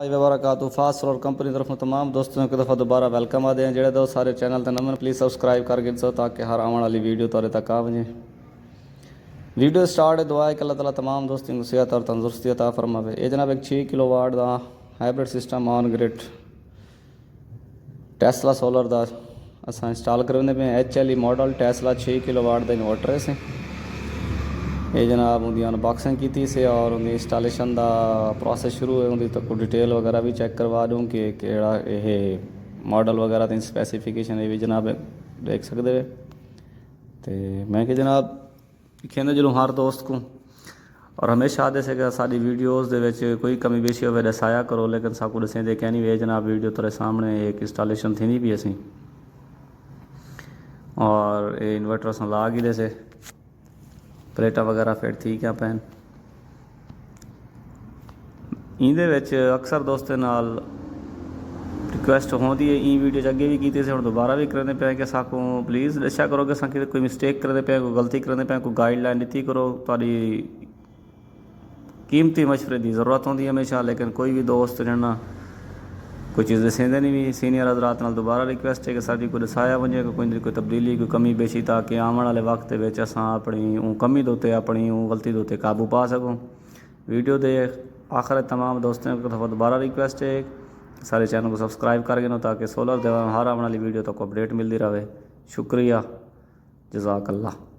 वबरकातुहू fast solar company तरफ तमाम दोस्तों एक दफ़ा दोबारा वेलकम आते हैं। जो सारे चैनल ते नमन प्लीज़ सब्सक्राइब कर गिनसो ताकि हर आने वाली वीडियो तुरे तक आ वजे। वीडियो स्टार्ट दुआ है कि अल्लाह ताला तमाम दोस्तों को सेहत और तंदुरुस्ती अता फरमावे। ये जनाब एक 6 किलोवाट का hybrid system on grid Tesla solar का अस इंस्टॉल करवाने पे HLE मॉडल टेस्ला 6 किलोवाट का इन्वर्टर है। ये जनाब उनकी अनबॉक्सिंग की से और उनकी इंस्टॉलेशन का प्रोसेस शुरू है। उनकी तो डिटेल वगैरह भी चेक करवा दूँ कि केड़ा ये मॉडल वगैरह की स्पैसीफिकेशन ये भी जनाब देख सकते हो। तो मैं कि जनाब कहना चलूँ हर दोस्त को और हमेशा आदे से साड़ी वीडियोज़ दे कोई कमी बेशी हो दसाया करो, लेकिन साकू दसेंदे क्या नहीं वे जनाब वीडियो तेरे सामने एक इंस्टॉलेशन थी भी असी और ये इन्वर्टर अस ला गिले से प्लेटा वगैरह फिर ठीक है पैन इंदे अक्सर दोस्तों नाल रिक्वेस्ट होती है। ई वीडियो अगे भी की हम दोबारा भी करते पे कि साकू प्लीज़ दस्या करो कि अस कोई मिसटेक करते पे कोई गलती करते पे कोई गाइडलाइन दी करो। तारी कीमती मशवरे की ज़रूरत होती है हमेशा, लेकिन कोई भी दोस्त जना कोई चीज़ दसेंदे नहीं भी सीनियर हजरात नाल दोबारा रिक्वेस्ट है कि साड़ी कोई दसाया वजे कोई तब्दीली कोई कमी बेशी ताकि आने वाले वक्त अस अपनी कमी दोते अपनी गलती दोते काबू पा सकूँ। वीडियो दे आखिर तमाम दोस्तों को दफ़ा दोबारा रिक्वेस्ट है सारे चैनल को सब्सक्राइब कर गिनो ताकि सोलर देवा हर आने वाली वीडियो तक अपडेट मिलती रहे। शुक्रिया, जज़ाकल्लाह।